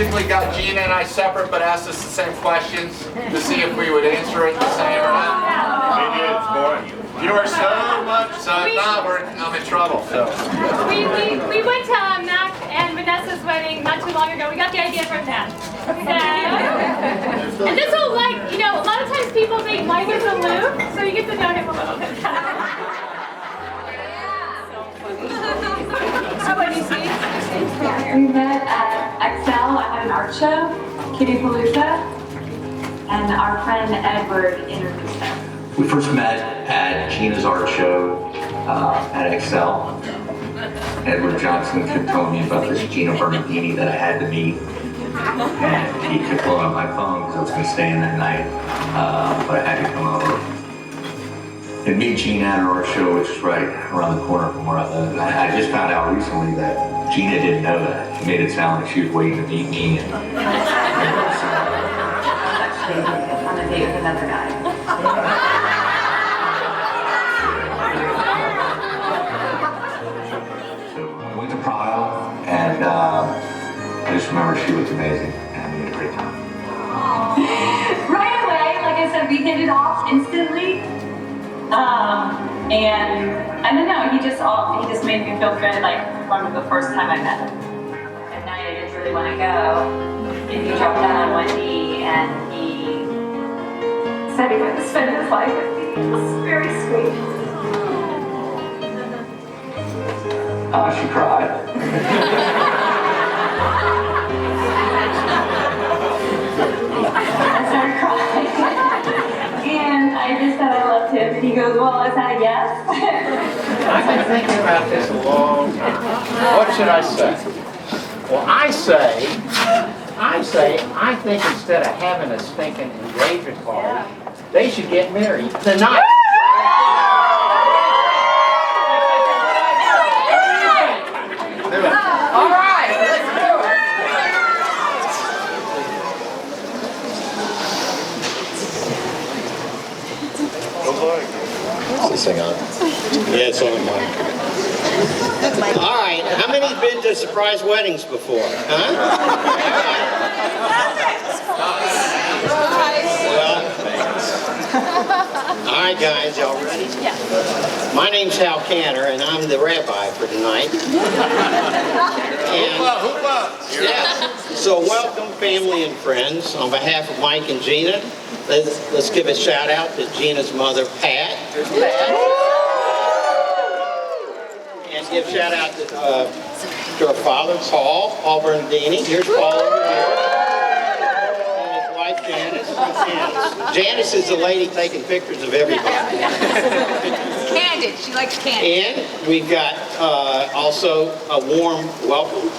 basically got Gina and I separate, but asked us the same questions to see if we would answer it the same or not. Maybe it's boring. You are so much, so if not, I'm in trouble. So. We went to Mac and Vanessa's wedding not too long ago. We got the idea from them. So, and this will, like, you know, a lot of times people think Mike is aloof, so you get to know him a little bit. How about you, Steve? We met at Excel. I had an art show, Kitty Palooza, and our friend Edward introduced us. We first met at Gina's art show at Excel. Edward Johnson kept telling me about this Gina Bernardini that I had to meet. And he kept blowing up my phone because I was going to stay in that night, but I had to come over and meet Gina at her art show, which is right around the corner from where I live. And I just found out recently that Gina didn't know that. She made it sound like she was waiting to meet me. And On a date with another guy. So I went to Prado, and I just remember she looked amazing, and we had a great time. Right away, like I said, we hit it off instantly. And I don't know, he just made me feel good, like from the first time I met him. At night I didn't really want to go, and he dropped down on one knee and he said he wanted to spend his life with me. It was very sweet. She cried. I started crying. And I just said I loved him. And he goes, well, is that a yes? I've been thinking about this a long time. What should I say? Well, I think instead of having a stinking engagement party, they should get married tonight. All right, let's do it. Is this thing on? Yeah, it's on mine. All right, how many have been to surprise weddings before? Huh? All right, guys, y'all ready? Yeah. My name's Hal Cantor, and I'm the rabbi for tonight. And, yeah. So welcome, family and friends. On behalf of Mike and Gina, let's give a shout out to Gina's mother, Pat. And give shout out to her father, Paul Bernardini. Here's Paul over here. And his wife, Janice. Janice is the lady taking pictures of everybody. Candid. She likes candid. And we've got also a warm welcome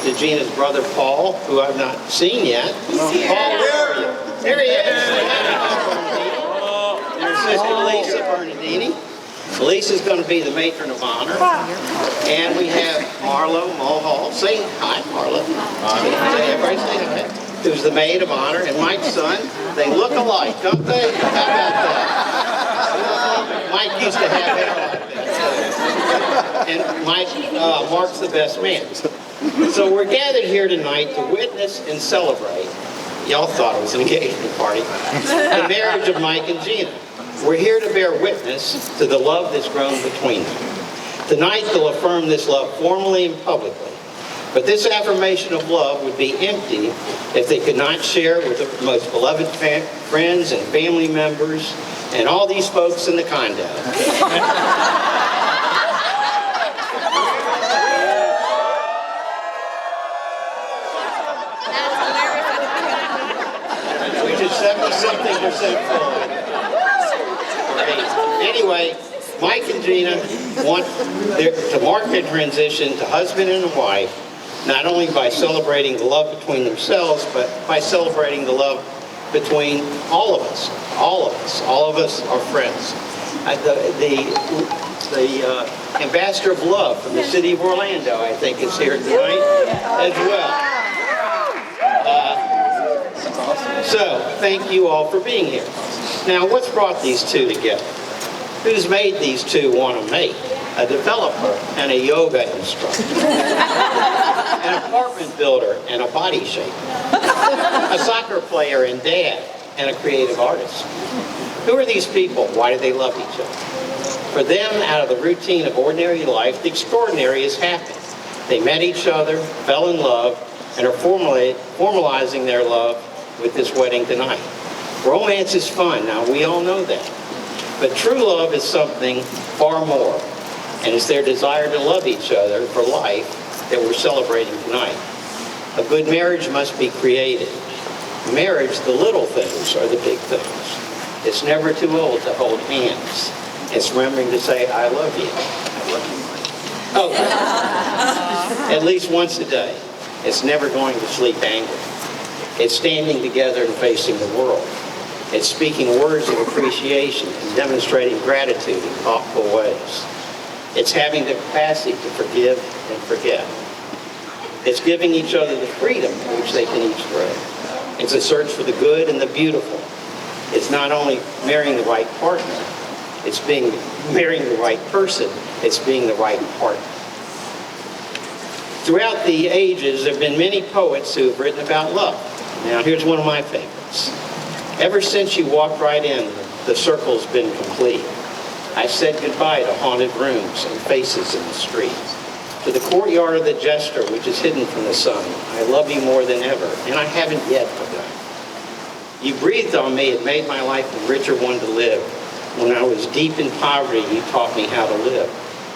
to Gina's brother, Paul, who I've not seen yet. Paul, where are you? There he is. And her sister, Lisa Bernardini. Lisa's going to be the matron of honor. And we have Marlo Mulhall. Say hi, Marlo. Everybody say hi. Who's the maid of honor. And Mike's son. They look alike, don't they? How about that? Mike used to have hair like that. And Mike, Mark's the best man. So we're gathered here tonight to witness and celebrate. Y'all thought it was an engagement party. The marriage of Mike and Gina. We're here to bear witness to the love that's grown between them. Tonight they'll affirm this love formally and publicly. But this affirmation of love would be empty if they could not share with the most beloved friends and family members and all these folks in the condo. Which is 70-something% full. Great. Anyway, Mike and Gina want to mark their transition to husband and wife, not only by celebrating the love between themselves, but by celebrating the love between all of us. All of us. All of us are friends. The ambassador of love from the city of Orlando, I think, is here tonight as well. So, thank you all for being here. Now, what's brought these two together? Who's made these two want to mate? a developer and a yoga instructor, an apartment builder and a body shaper, a soccer player and dad, and a creative artist. Who are these people? Why do they love each other? For them, out of the routine of ordinary life, the extraordinary has happened. They met each other, fell in love, and are formalizing their love with this wedding tonight. Romance is fun, now we all know that. But true love is something far more, and it's their desire to love each other for life that we're celebrating tonight. A good marriage must be created. Marriage, the little things are the big things. It's never too old to hold hands. It's remembering to say, I love you. I love you, Mike. Oh, at least once a day. It's never going to sleep angry. It's standing together and facing the world. It's speaking words of appreciation and demonstrating gratitude in thoughtful ways. It's having the capacity to forgive and forget. It's giving each other the freedom which they can each grow. It's a search for the good and the beautiful. It's not only marrying the right partner, it's marrying the right person, it's being the right partner. Throughout the ages, there have been many poets who have written about love. Now, here's one of my favorites. Ever since you walked right in, the circle's been complete. I said goodbye to haunted rooms and faces in the street. To the courtyard of the jester, which is hidden from the sun, I love you more than ever, and I haven't yet begun. You breathed on me and made my life a richer one to live. When I was deep in poverty, you taught me how to live.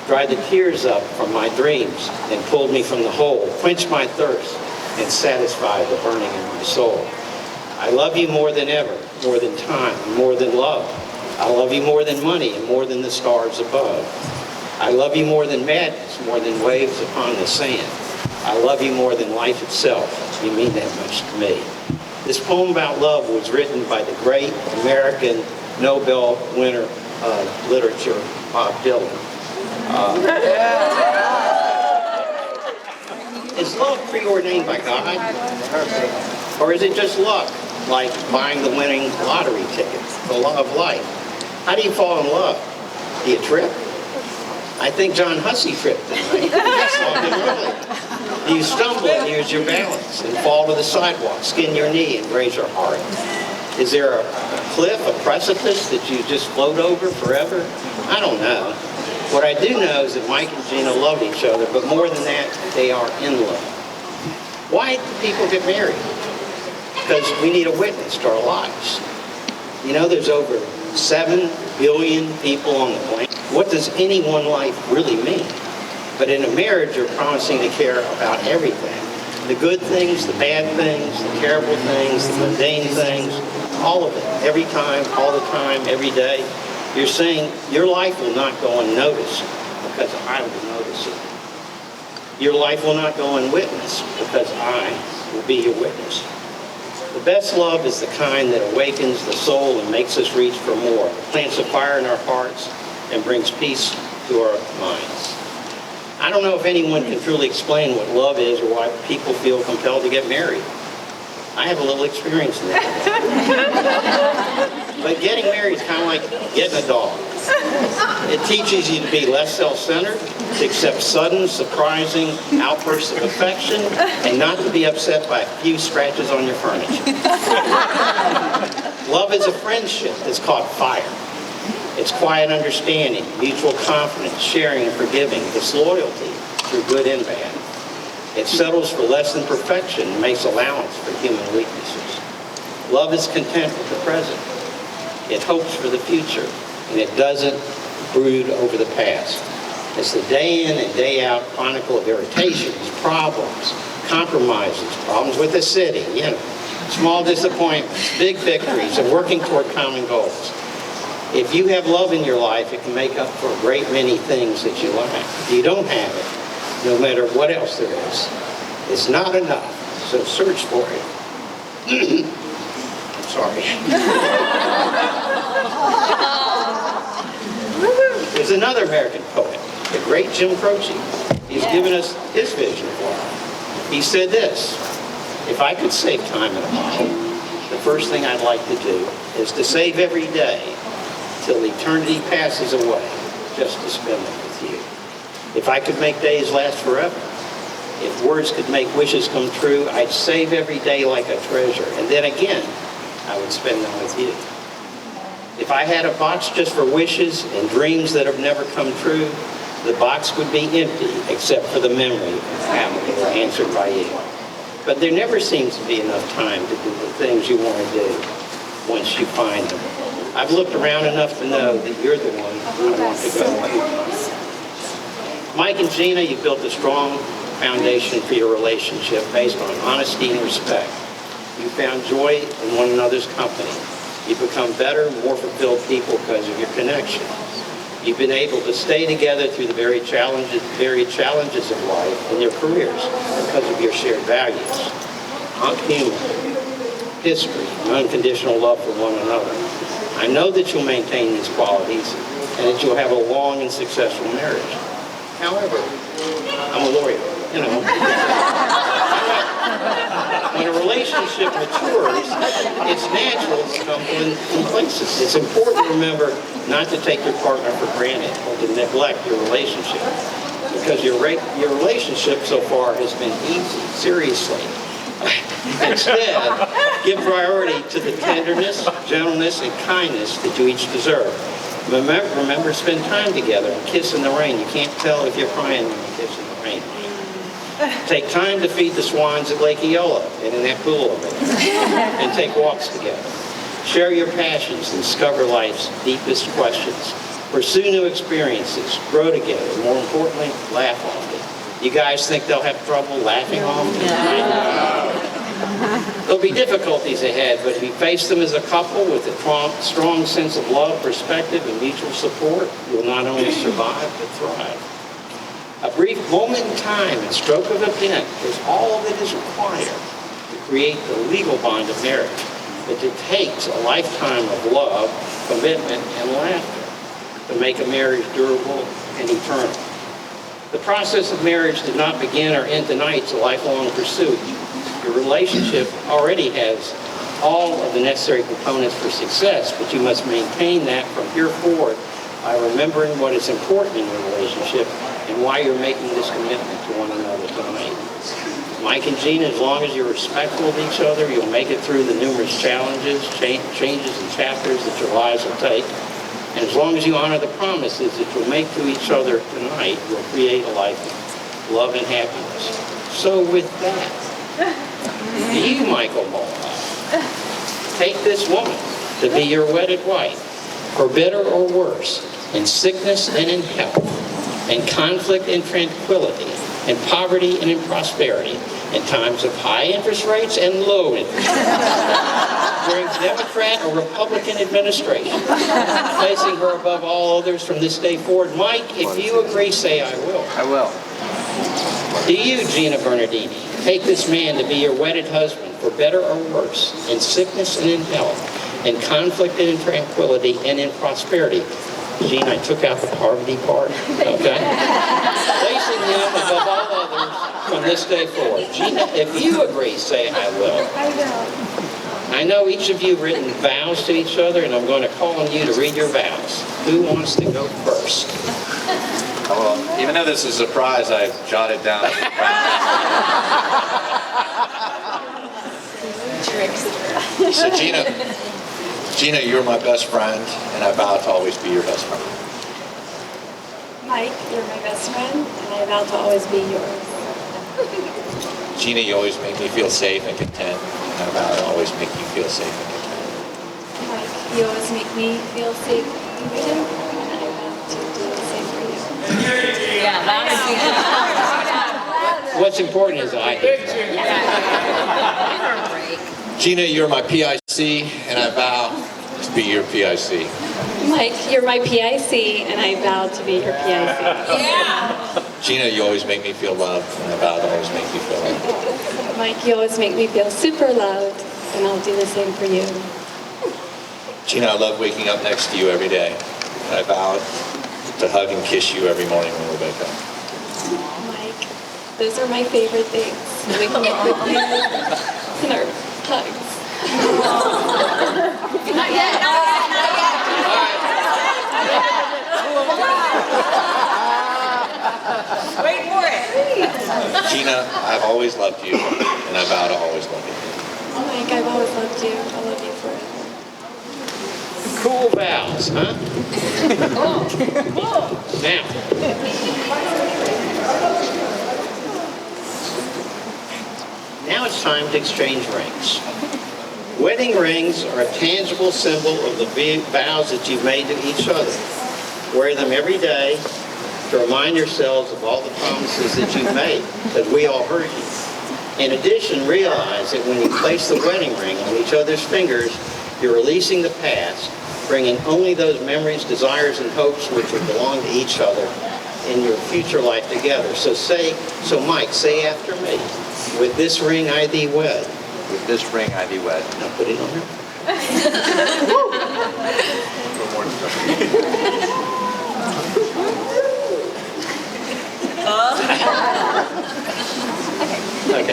Dried the tears up from my dreams and pulled me from the hole, quenched my thirst and satisfied the burning in my soul. I love you more than ever, more than time, more than love. I love you more than money and more than the stars above. I love you more than madness, more than waves upon the sand. I love you more than life itself. You mean that much to me. This poem about love was written by the great American Nobel winner of literature, Bob Dylan. Is love preordained by God? Or is it just luck, like buying the winning lottery ticket, the love of life? How do you fall in love? Do you trip? I think John Hussey tripped tonight. I saw him earlier. Do you stumble and lose your balance and fall to the sidewalk, skin your knee and raise your heart? Is there a cliff, a precipice that you just float over forever? I don't know. What I do know is that Mike and Gina love each other, but more than that, they are in love. Why do people get married? Because we need a witness to our lives. You know, there's over 7 billion people on the planet. What does any one life really mean? But in a marriage, you're promising to care about everything. The good things, the bad things, the terrible things, the mundane things, all of it. Every time, all the time, every day. You're saying your life will not go unnoticed because I will notice it. Your life will not go unwitnessed because I will be your witness. The best love is the kind that awakens the soul and makes us reach for more, plants a fire in our hearts, and brings peace to our minds. I don't know if anyone can truly explain what love is or why people feel compelled to get married. I have a little experience in that. But getting married is kind of like getting a dog. It teaches you to be less self-centered, to accept sudden, surprising outbursts of affection, and not to be upset by a few scratches on your furniture. Love is a friendship that's caught fire. It's quiet understanding, mutual confidence, sharing and forgiving. It's loyalty through good and bad. It settles for less than perfection and makes allowance for human weaknesses. Love is content with the present. It hopes for the future, and it doesn't brood over the past. It's the day in and day out chronicle of irritations, problems, compromises, problems with the city, small disappointments, big victories, and working toward common goals. If you have love in your life, it can make up for a great many things that you lack. If you don't have it, no matter what else there is, it's not enough, so search for it. I'm sorry. There's another American poet, the great Jim Croce. He's given us his vision of love. He said this: if I could save time in a bottle, the first thing I'd like to do is to save every day till eternity passes away, just to spend it with you. If I could make days last forever, if words could make wishes come true, I'd save every day like a treasure. And then again, I would spend them with you. If I had a box just for wishes and dreams that have never come true, the box would be empty except for the memory of family were answered by you. But there never seems to be enough time to do the things you want to do once you find them. I've looked around enough to know that you're the one I want to go with. Mike and Gina, you built a strong foundation for your relationship based on honesty and respect. You found joy in one another's company. You've become better, more fulfilled people because of your connection. You've been able to stay together through the very challenges of life in your careers because of your shared values. Humor, history, and unconditional love for one another. I know that you'll maintain these qualities and that you'll have a long and successful marriage. However, I'm a lawyer, you know. When a relationship matures, it's natural to come to complacency. It's important to remember not to take your partner for granted or to neglect your relationship, because your relationship so far has been easy, seriously. Instead, give priority to the tenderness, gentleness, and kindness that you each deserve. Remember, spend time together and kiss in the rain. You can't tell if you're crying when you kiss in the rain. Take time to feed the swans at Lake Eola and in that pool over there, and take walks together. Share your passions and discover life's deepest questions. Pursue new experiences, grow together, more importantly, laugh often. You guys think they'll have trouble laughing often? There'll be difficulties ahead, but if you face them as a couple with a strong sense of love, perspective, and mutual support, you'll not only survive, but thrive. A brief moment in time and stroke of a pen is all that is required to create the legal bond of marriage. But it takes a lifetime of love, commitment, and laughter to make a marriage durable and eternal. The process of marriage did not begin or end tonight. It's a lifelong pursuit. Your relationship already has all of the necessary components for success, but you must maintain that from here forward by remembering what is important in your relationship and why you're making this commitment to one another tonight. Mike and Gina, as long as you're respectful of each other, you'll make it through the numerous challenges, changes, and chapters that your lives will take. And as long as you honor the promises that you'll make to each other tonight, you'll create a life of love and happiness. So with that, to you, Michael Mulholland, take this woman to be your wedded wife, for better or worse, in sickness and in health, in conflict and tranquility, in poverty and in prosperity, in times of high interest rates and low interest rates, during Democrat or Republican administration, placing her above all others from this day forward. Mike, if you agree, say I will. I will. Do you, Gina Bernardini, take this man to be your wedded husband, for better or worse, in sickness and in health, in conflict and in tranquility, and in prosperity? Gina, I took out the poverty part, okay? Placing him above all others from this day forward. Gina, if you agree, say I will. I will. I know each of you have written vows to each other, and I'm going to call on you to read your vows. Who wants to go first? Well, even though this is a surprise, I jotted down. So Gina, you're my best friend, and I vow to always be your best friend. Mike, you're my best friend, and I vow to always be yours. Gina, you always make me feel safe and content, and I vow to always make you feel safe and content. Mike, you always make me feel safe and content, and I vow to do the same for you. Yeah, What's important is I do. Gina, you're my PIC, and I vow to be your PIC. Mike, you're my PIC, and I vow to be your PIC. Yeah. Gina, you always make me feel loved, and I vow to always make you feel loved. Mike, you always make me feel super loved, and I'll do the same for you. Gina, I love waking up next to you every day, and I vow to hug and kiss you every morning when we wake up. Mike, those are my favorite things. Waking up with you and our hugs. Not yet, not yet, not yet. Wait for it. Gina, I've always loved you, and I vow to always love you. Mike, I've always loved you. I love you forever. Cool vows, huh? Now, it's time to exchange rings. Wedding rings are a tangible symbol of the vows that you've made to each other. Wear them every day to remind yourselves of all the promises that you've made, because we all heard you. In addition, realize that when you place the wedding ring on each other's fingers, you're releasing the past, bringing only those memories, desires, and hopes which will belong to each other in your future life together. So Mike, say after me. With this ring I thee wed. With this ring I thee wed. Now put it on her. Okay.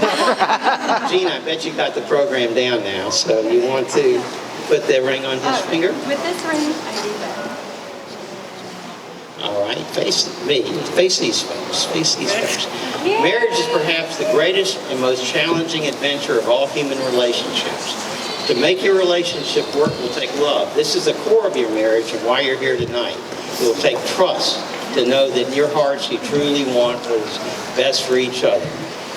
Gina, I bet you got the program down now, so you want to put the ring on his finger? With this ring, I do that. All right, face me. Face these folks. Face these folks. Marriage is perhaps the greatest and most challenging adventure of all human relationships. To make your relationship work will take love. This is the core of your marriage and why you're here tonight. It will take trust to know that in your hearts you truly want what is best for each other.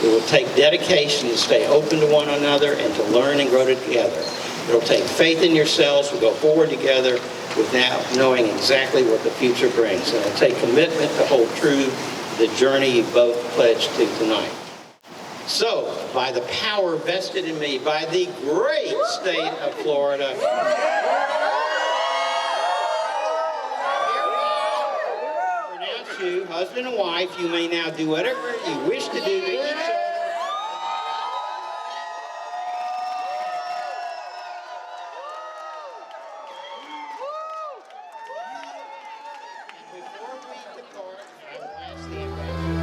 It will take dedication to stay open to one another and to learn and grow together. It will take faith in yourselves to go forward together without knowing exactly what the future brings. And it will take commitment to hold true to the journey you both pledged to tonight. So, by the power vested in me by the great state of Florida, I pronounce you husband and wife. You may now do whatever you wish to do to each other. Before we depart, I will ask the ambassador.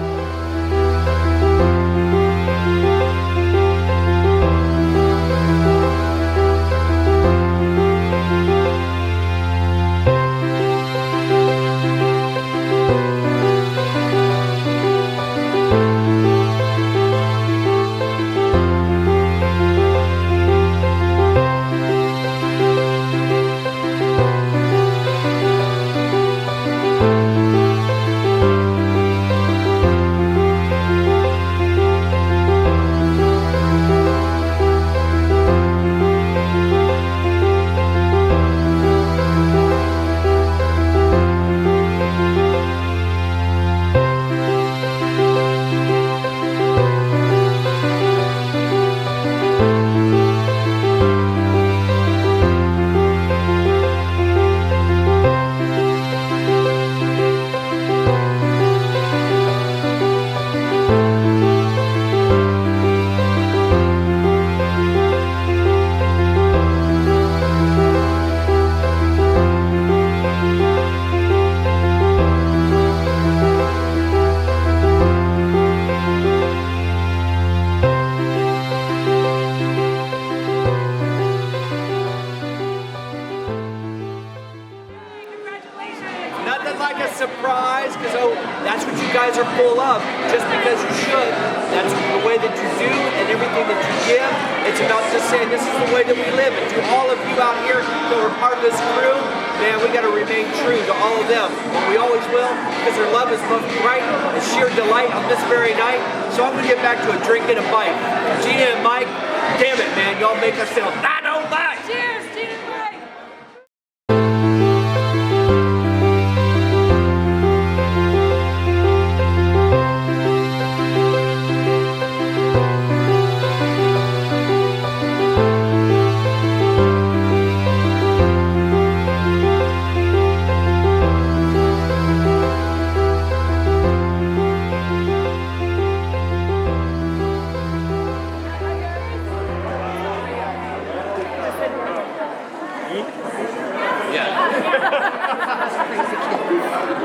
Nothing like a surprise, because that's what you guys are full of. Just because you should, that's the way that you do and everything that you give. It's about just saying this is the way that we live. And to all of you out here that were part of this crew, man, we got to remain true to all of them. And we always will, because their love is both bright and sheer delight on this very night. So I'm going to get back to a drink and a bite. Gina and Mike, damn it, man, y'all make us feel 905. Cheers, Gina and Mike.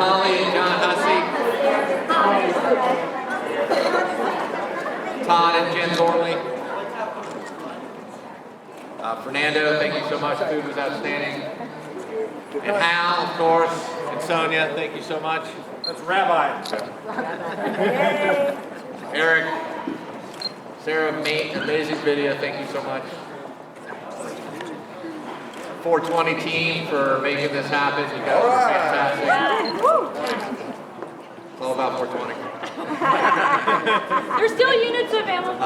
Holly and John Hussey. Todd and Jen Thornley. Fernando, thank you so much. Food was outstanding. And Hal, of course, and and Sonia, thank you so much. That's Rabbi. Eric, Sarah, mate, amazing video, thank you so much. 420 team for making this happen, you guys are fantastic. It's all about 420. There's still units available.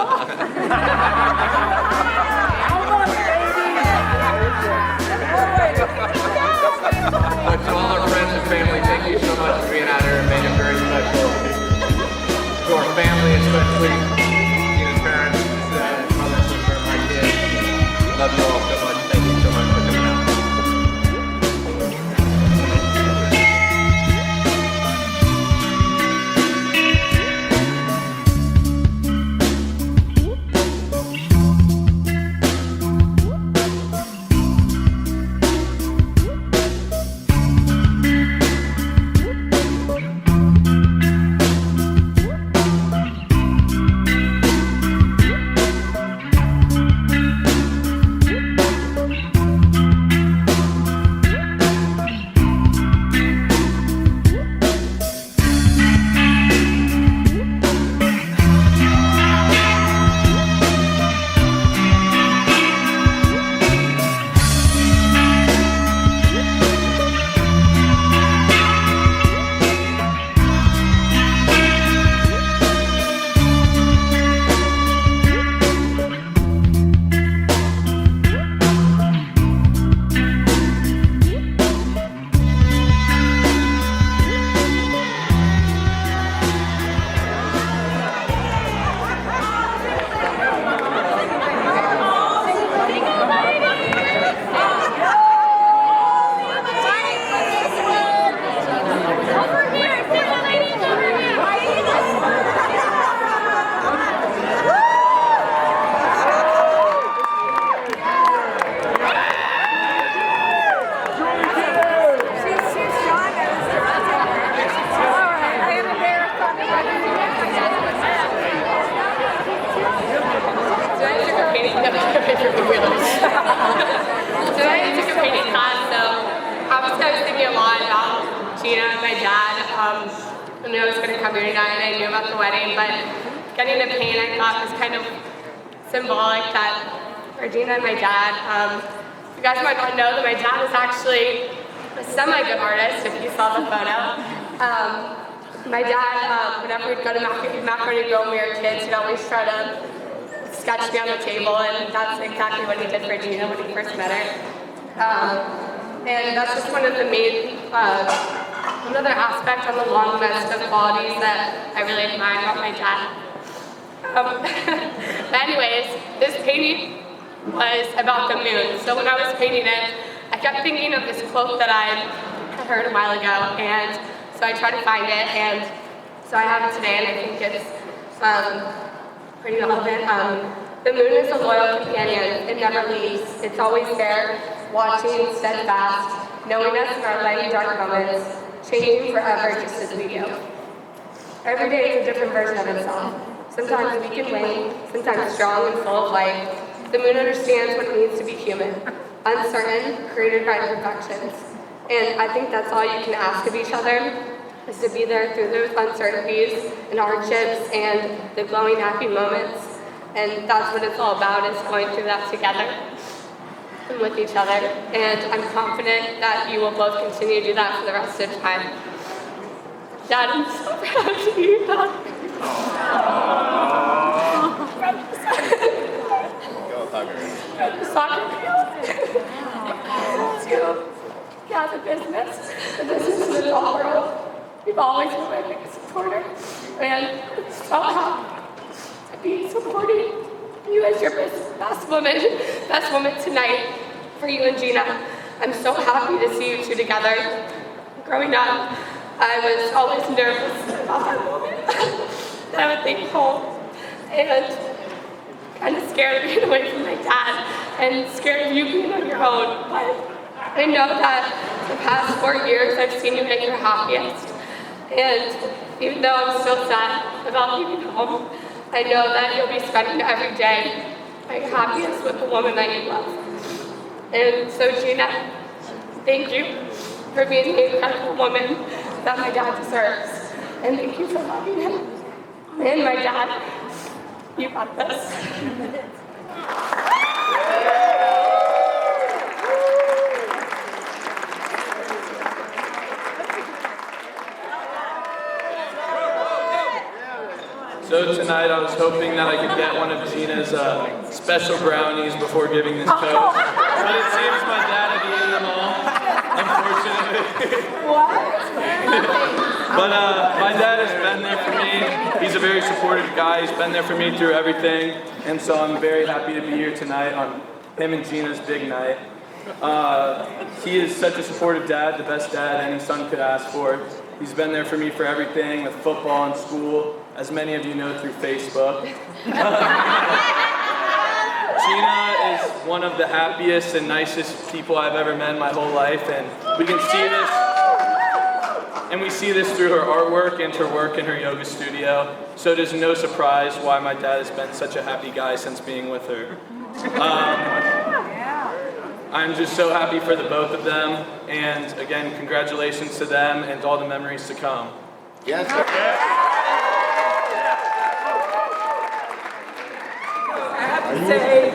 But to all our friends and family, thank you so much for being out here and made it very special. To our family, especially Gina's parents, mother, sister, my kids. Love you all so much. Thank you so much for coming out. Today I took a painting class, so obviously I was thinking a lot about Gina and my dad. I knew I was going to come here tonight and I knew about the wedding, but getting to paint I thought was kind of symbolic that for Gina and my dad. You guys might not know that my dad is actually a semi-good artist, if you saw the photo. My dad, whenever we'd go to Macaroni Grill when we were kids, he'd always try to sketch me on the table, and that's exactly what he did for Gina when he first met her. And that's just one of the main, another aspect on the long list of qualities that I really admire about my dad. But anyways, this painting was about the moon. So when I was painting it, I kept thinking of this quote that I had heard a while ago, and so I tried to find it, and so I have it today, and I think it's pretty relevant. The moon is a loyal companion. It never leaves. It's always there, watching, steadfast, knowing us in our light and dark moments, changing forever just as we do. Every day is a different version of itself. Sometimes weak and lame, sometimes strong and full of life. The moon understands what it means to be human, uncertain, created by imperfections. And I think that's all you can ask of each other, is to be there through those uncertainties and hardships and the glowing happy moments. And that's what it's all about, is going through that together and with each other. And I'm confident that you will both continue to do that for the rest of the time. Dad, I'm so proud of you. Go hug her. From the soccer field to the business of the doll world. You've always been my biggest supporter. And I'm so happy to be supporting you as your best woman tonight for you and Gina. I'm so happy to see you two together. Growing up, I was always nervous about that moment that I would think home, and kind of scared of being away from my dad and scared of you being on your own. But I know that the past 4 years I've seen you at your happiest. And even though I'm still sad about leaving home, I know that you'll be spending every day at your happiest with the woman that you love. And so Gina, thank you for being the incredible woman that my dad deserves. And thank you for loving him. And my dad, you got this. So tonight I was hoping that I could get one of Gina's special brownies before giving this toast, but it seems my dad had eaten them all, unfortunately. But my dad has been there for me. He's a very supportive guy. He's been there for me through everything, and so I'm very happy to be here tonight on him and Gina's big night. He is such a supportive dad, the best dad any son could ask for. He's been there for me for everything, with football and school, as many of you know through Facebook. Gina is one of the happiest and nicest people I've ever met in my whole life, and we can see this, and we see this through her artwork and her work in her yoga studio. So it is no surprise why my dad has been such a happy guy since being with her. I'm just so happy for the both of them, and again, congratulations to them and all the memories to come. Yes. I have to say, I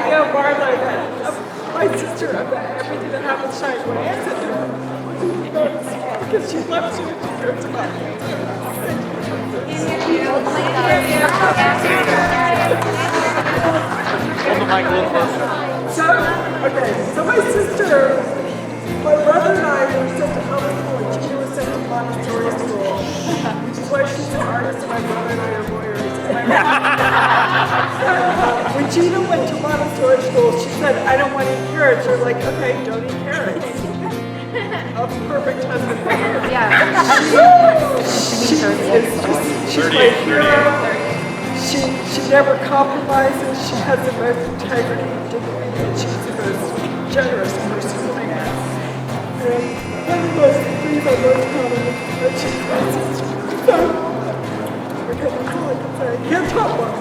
know Marla, that my sister, about everything that happens tonight, when I answer her, because she loves you and she cares about you. Hold the mic a little closer. So my sister, my brother and I were sent to public school, and Gina was sent to Montessori school, which is why she's an artist, and my brother and I are lawyers. When Gina went to Montessori school, she said, I don't want to eat carrots. You're like, okay, don't eat carrots. A perfect husband for her. Yeah. She's my hero. She never compromises. She has the most integrity and dignity, and she's the most generous person I know. And one of the most things I most proud of is that she's my sister. So, okay, that's all I can say. Can't top one.